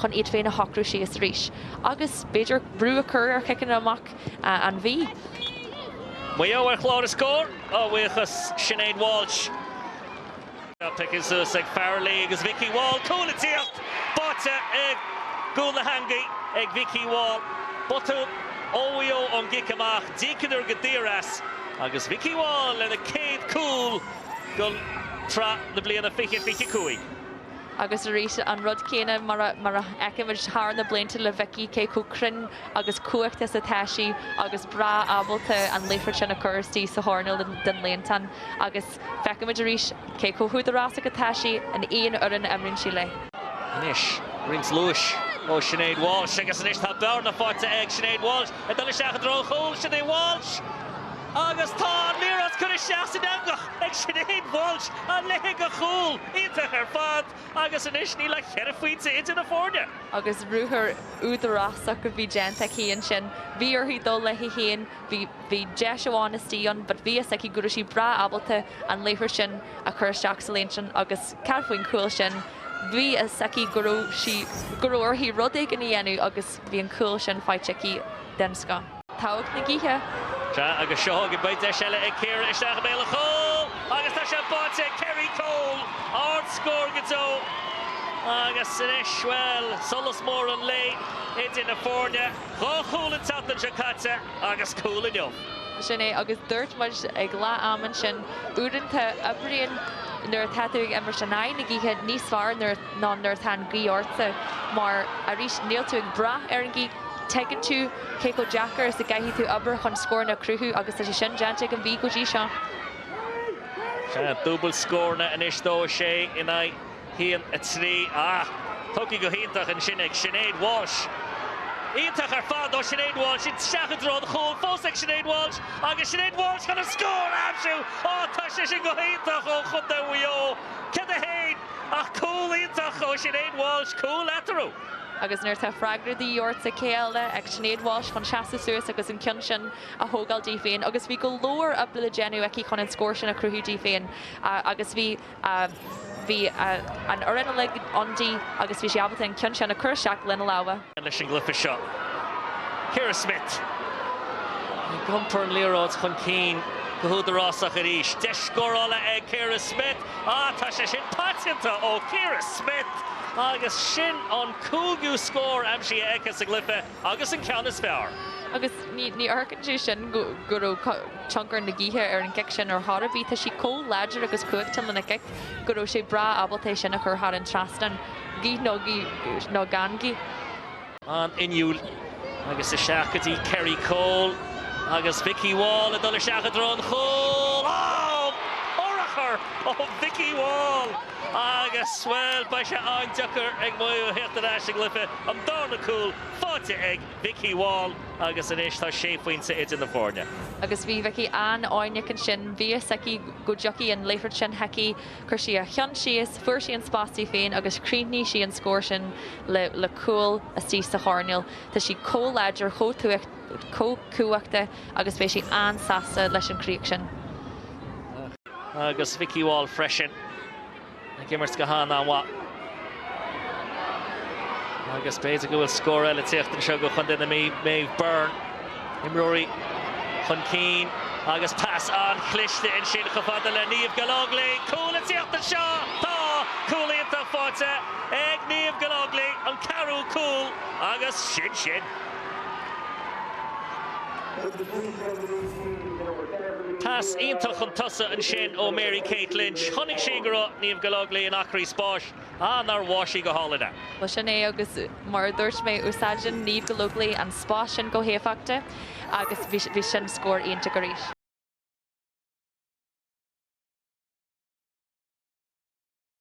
chun iad féin a hocrú sí is ríis. Agus beidir brú a cur ar cicin amach an bhí. Maigh ar chlár a scór buchas Sinead Walsh. Pick is ag Farrelly agus Vicky Wall. Cool it tíocht. Babhta ag gúil na hangaí ag Vicky Wall. Babhta óío an gic amach dícadar go díras agus Vicky Wall le a céad cool go tra na bliana fiche cúig. Agus rís an rud céine mar a eicimid thar na blianta le Vicky cé cúcrin agus cuaachtas a teisí agus bra abalta an léifir sin na curstí sa hórnil den léontan agus feicimid rís cé cóthúd a rásach a teisí an aon oran amrinn sí le. Nish rings Lewis Sinead Walsh agus nish tá bear na fáte ag Sinead Walsh a dul seach a dro chóil Sinead Walsh agus tá líras chun seach sin angach ag Sinead Walsh an le go chóil ítach ar fad agus inis ní le cheir faointe into na fórne. Agus rúthar údarrásach go bhí genta chéan sin bhí orthaí dul le híon bhí deisháin istíon, but bhí a gurú sí bra abalta an léifir sin a chur seach sa léon sin agus cearfaoin cool sin. Bhí a sací gurú orthaí rud ag an dhéanú agus bhí an cool sin fáilte den sca. Táhacht na gíthe. Agus seo go baite seile ag Ciara isteach béle chóil agus tá sé Babhta Kerry Cole ard scór go dó agus inis well solas mór an lé in na fórne chóil an tatan se caite agus cool in jom. Sinné agus dúirt muid ag lá amman sin údanta abrion nuair taúigh immer sin na gíthe níos fearr ná nuair tan gíorta mar a rís níl tú ag bra ar an gí tegann tú Keiko Jacker is a gaithí tú aber chun scór na cruthú agus tá sin deanta an bhí go dtí seo. Dúbal scórna inis dó sé ina híon a trí tugaí go híntach an sin ag Sinead Walsh. Ítach ar fad ó Sinead Walsh sin seachadród chóil fós ag Sinead Walsh agus Sinead Walsh chun a scór amsú tá sé sin go híntach ó chun de bhuió ce a héin ach cool ítach ó Sinead Walsh cool etarú. Agus nuair tá freagra dí orta céile ag Sinead Walsh chun seaasa suas agus an cion sin a thógáil féin agus bhí go leor a bula genú aici chun an scóir sin a cruthú féin agus bhí an oranna le andí agus bhí sé abalta an cion sin a chur seach lena láha. Leis an glyfa seo. Ciara Smith. Gumpar an líróid chun cín go húdarrásach a ríis. De scórála ag Ciara Smith. Tá sé sin páitianta ó Ciara Smith. Agus sin an cúgiú scór am si agus a glyfa agus an ceann is fearr. Agus ní arcann tú sin gurú chunkar na gíthe ar an cic sin ar thara bhí tá sí có láidir agus cuaigtan lena cic gurú sé bra abalta sin a chur thar an trastan gí nó gangi. An inniuúil agus a seachadtí Kerry Cole agus Vicky Wall a dul seachadrón chóil órachar ó Vicky Wall. Agus well ba sé an duchar ag Maigh heachtar as an glyfa an dána cool fáte ag Vicky Wall agus inis tá sé faointe in na fórne. Agus bhí Vicky an áinecin sin bhí sací go jockey an léifir sin heici chur si a chean sios fuair sí an spásí féin agus críní sí an scóir sin le cool a tí sa hórnil tá sí cóláidir cócuachta agus bhí sí an sasta leis an críoc sin. Agus Vicky Wall freisin. Gimmers go hána wa. Agus béidir go bhfuil scór eile tíocht an seo go chun na Maigh Byrne. Imróí chun cín agus pass an chlichte in sin go fada le Niamh Galogly. Cool an tíocht an seo. Tá coolíonta fáte ag Niamh Galogly an carú cool agus sin. Pass ionintach an tusa an sin ó Mary Kate Lynch. Chonig sé go Niamh Galogly an achraí spáis nar bháisí go hálaide. Well sin é agus mar dúirt mé úsáidin Niamh Galogly an spáis sin go héfachta agus bhí sin scór ionintach go ríis.